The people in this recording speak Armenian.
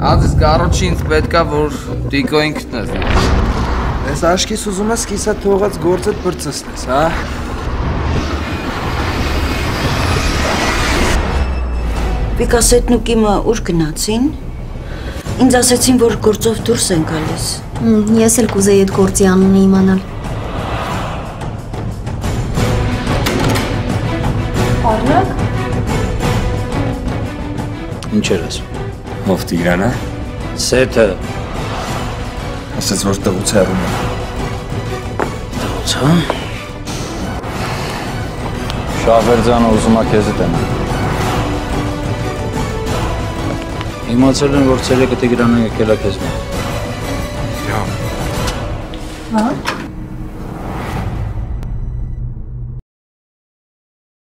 Ազիս կարոչի ինձ պետքա, որ տիկոյին գտնես։ Ես աշկիս ուզում ես կիսա թողած գործդ բրծսնես, հա? Պիկասետն ու կիմը ուր գնացին? Ինձ ասեցին, որ գործով դուրս են գալիս։ Ես էլ կուզեի այդ գործի անունը իմանալ։ Արնակ։ Ինչ էր ասում։ Ով Տիգրանը։ Սեթը։ Ասաց, որ տղուց հեռում է։ Տղուց, հա։ Շահվերձյանը ուզում է քեզ դենա։ Իմացել են, որ ցերեկը Տիգրանը եկել է քեզ մոտ։ Հա։